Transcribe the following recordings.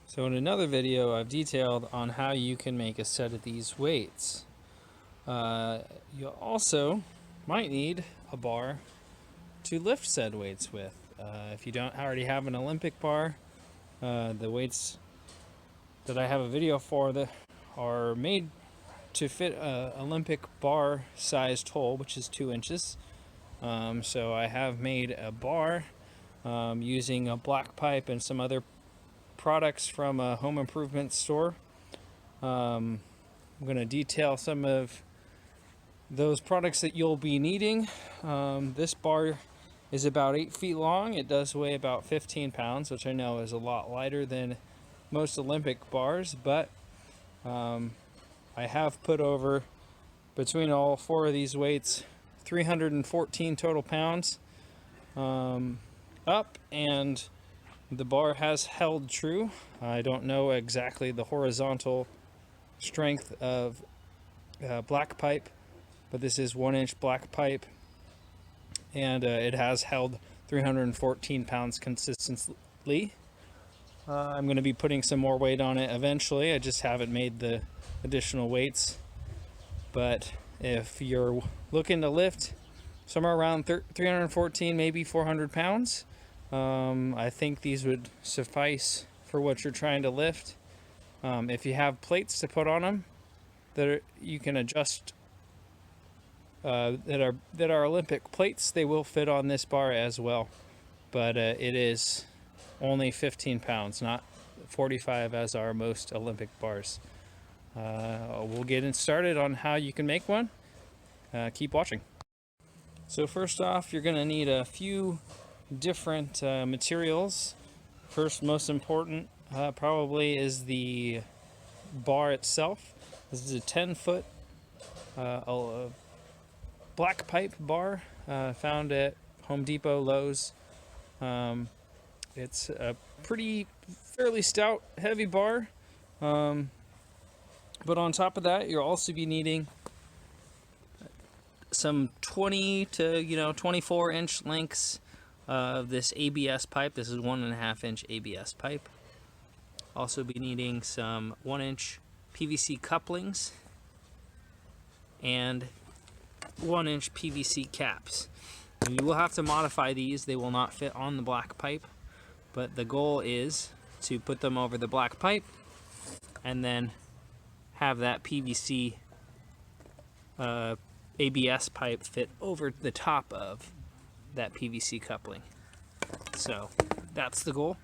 So in another video, I've detailed on how you can make a set of these weights. You also might need a bar to lift said weights with. If you don't already have an Olympic bar, the weights that I have a video for that are made to fit a Olympic bar sized hole, which is 2 inches. So I have made a bar using a black pipe and some other products from a home improvement store. I'm going to detail some of those products that you'll be needing. This bar is about 8 feet long. It does weigh about 15 pounds, which I know is a lot lighter than most Olympic bars, but I have put over, between all 4 of these weights, 314 total pounds up, and the bar has held true. I don't know exactly the horizontal strength of black pipe, but this is 1-inch black pipe, and it has held 314 pounds consistently. I'm going to be putting some more weight on it eventually. I just haven't made the additional weights. But if you're looking to lift somewhere around 314, maybe 400 pounds, I think these would suffice for what you're trying to lift. If you have plates to put on them that you can adjust, that are Olympic plates, they will fit on this bar as well. But it is only 15 pounds, not 45 as are most Olympic bars. We'll get started on how you can make one. Keep watching. So first off, you're going to need a few different materials. First, most important probably is the bar itself. This is a 10-foot black pipe bar found at Home Depot, Lowe's. It's a fairly stout, heavy bar. But on top of that, you'll also be needing some 20 to 24-inch lengths of this ABS pipe. This is 1.5-inch ABS pipe. Also be needing some 1-inch PVC couplings and 1-inch PVC caps. And you will have to modify these. They will not fit on the black pipe, but the goal is to put them over the black pipe and then have that PVC ABS pipe fit over the top of that PVC coupling. So that's the goal.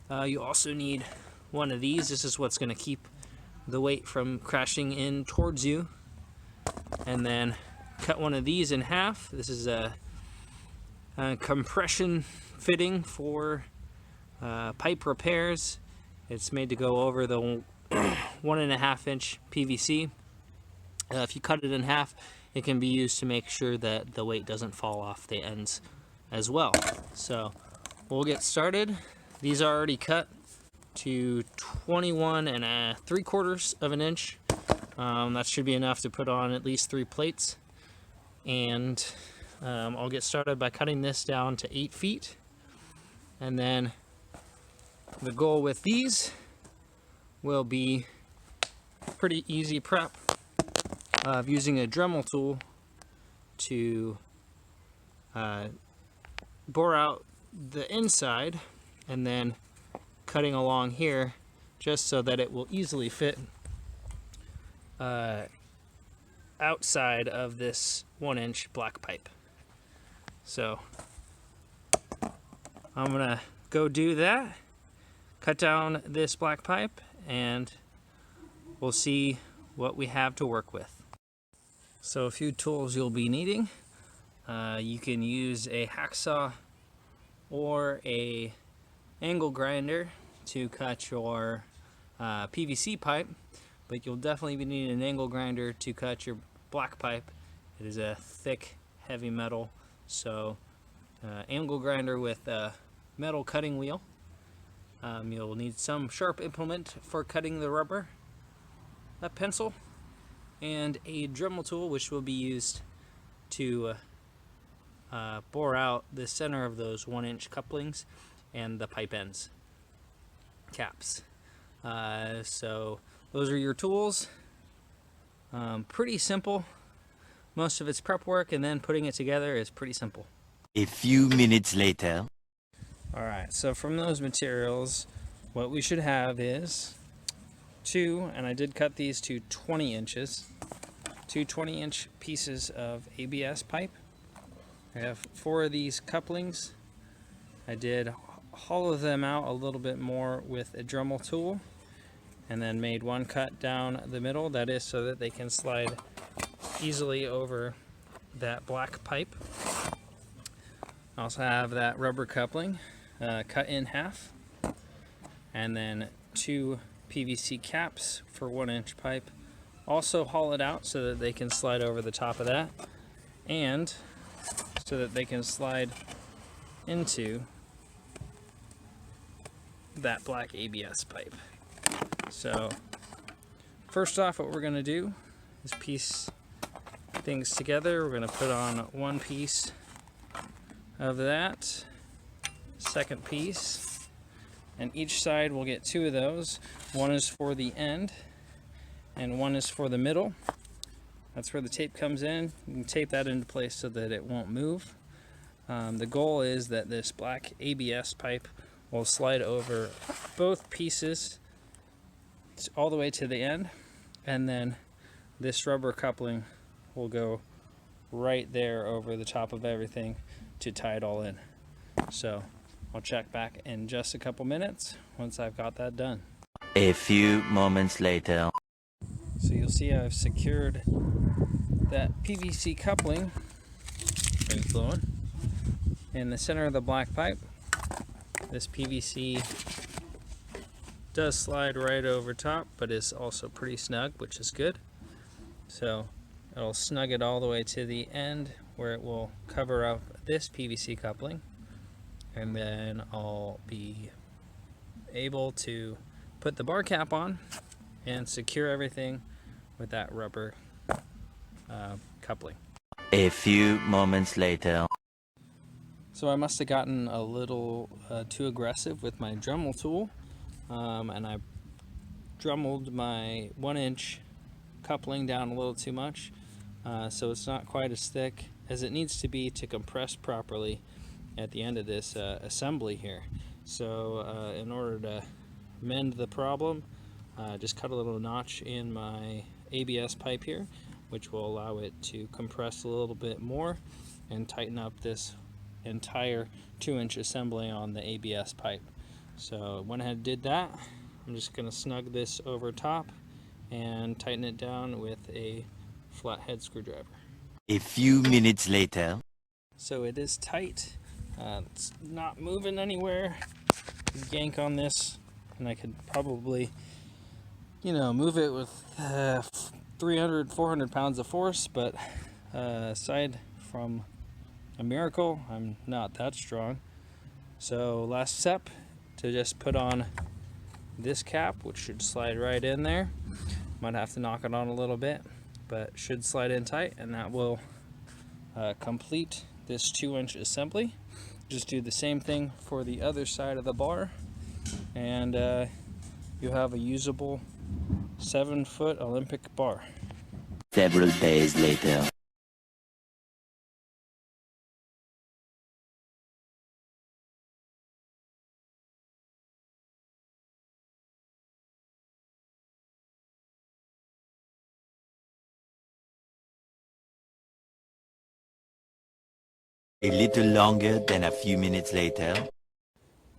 You also need one of these. This is what's going to keep the weight from crashing in towards you. And then cut one of these in half. This is a compression fitting for pipe repairs. It's made to go over the 1.5-inch PVC. If you cut it in half, it can be used to make sure that the weight doesn't fall off the ends as well. So we'll get started. These are already cut to 21 3/4 of an inch. That should be enough to put on at least 3 plates. And I'll get started by cutting this down to 8 feet. And then the goal with these will be pretty easy prep of using a Dremel tool to bore out the inside and then cutting along here just so that it will easily fit outside of this 1-inch black pipe. So I'm gonna go do that, cut down this black pipe, and we'll see what we have to work with. So a few tools you'll be needing. You can use a hacksaw or a angle grinder to cut your PVC pipe, but you'll definitely be needing an angle grinder to cut your black pipe. It is a thick, heavy metal, so angle grinder with a metal cutting wheel. You'll need some sharp implement for cutting the rubber, a pencil, and a Dremel tool, which will be used to bore out the center of those 1-inch couplings and the pipe ends caps. So those are your tools. Pretty simple. Most of it's prep work, and then putting it together is pretty simple. A few minutes later. Alright, so from those materials, what we should have is and I did cut these to 20 inches, two 20-inch pieces of ABS pipe. I have 4 of these couplings. I did hollow them out a little bit more with a Dremel tool, and then made one cut down the middle, that is so that they can slide easily over that black pipe. I also have that rubber coupling cut in half, and then 2 PVC caps for 1-inch pipe, also hollowed out so that they can slide over the top of that, and so that they can slide into that black ABS pipe. So first off, what we're going to do is piece things together. We're going to put on one piece of that, second piece, and each side will get 2 of those. One is for the end and one is for the middle. That's where the tape comes in. You can tape that into place so that it won't move. The goal is that this black ABS pipe will slide over both pieces all the way to the end, and then this rubber coupling will go right there over the top of everything to tie it all in. So I'll check back in just a couple minutes once I've got that done. A few moments later. So you'll see I've secured that PVC coupling, wind's blowing, in the center of the black pipe. This PVC does slide right over top, but is also pretty snug, which is good. So it'll snug it all the way to the end where it will cover up this PVC coupling, and then I'll be able to put the bar cap on and secure everything with that rubber coupling. A few moments later. So I must have gotten a little too aggressive with my Dremel tool, and I Dremeled my 1-inch coupling down a little too much, so it's not quite as thick as it needs to be to compress properly at the end of this assembly here. So in order to mend the problem, just cut a little notch in my ABS pipe here, which will allow it to compress a little bit more and tighten up this entire 2-inch assembly on the ABS pipe. So went ahead and did that. I'm just going to snug this over top and tighten it down with a flathead screwdriver. A few minutes later. So it is tight. It's not moving anywhere. Yank on this and I could probably, move it with 300, 400 pounds of force, but aside from a miracle, I'm not that strong. So last step, to just put on this cap, which should slide right in there. Might have to knock it on a little bit, but should slide in tight, and that will complete this 2-inch assembly. Just do the same thing for the other side of the bar, and you have a usable 7-foot Olympic bar. Several days later. A little longer than a few minutes later.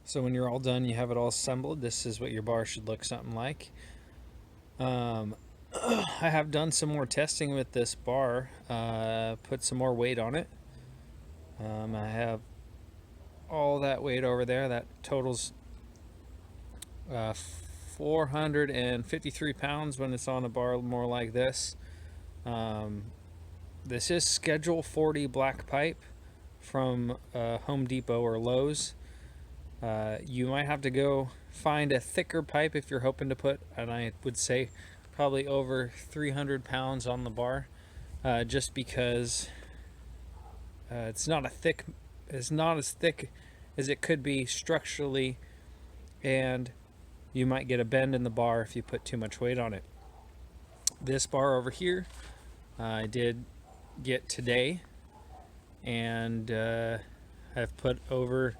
So when you're all done, you have it all assembled. This is what your bar should look something like. I have done some more testing with this bar, put some more weight on it. I have all that weight over there. That totals 453 pounds when it's on a bar more like this. This is Schedule 40 black pipe from Home Depot or Lowe's. You might have to go find a thicker pipe if you're hoping to put, and I would say probably over 300 pounds on the bar, just because it's not as thick as it could be structurally, and you might get a bend in the bar if you put too much weight on it. This bar over here, I did get today, and I've put over,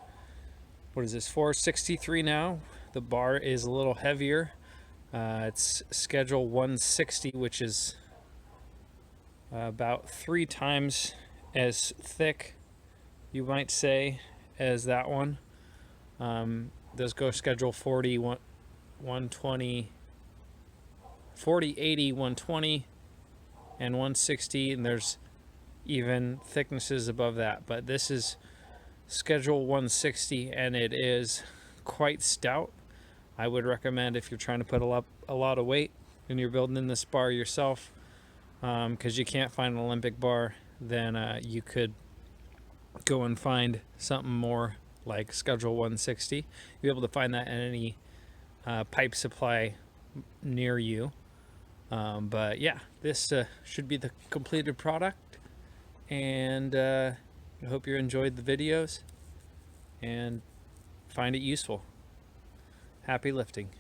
what is this, 463 now. The bar is a little heavier. It's schedule 160, which is about 3 times as thick, you might say, as that one. Those go schedule 40, 120, 40, 80, 120, and 160, and there's even thicknesses above that. But this is schedule 160, and it is quite stout. I would recommend, if you're trying to put a lot of weight and you're building in this bar yourself, because you can't find an Olympic bar, then you could go and find something more like schedule 160. You'll be able to find that in any pipe supply near you. But yeah, this should be the completed product, and I hope you enjoyed the videos and find it useful. Happy lifting.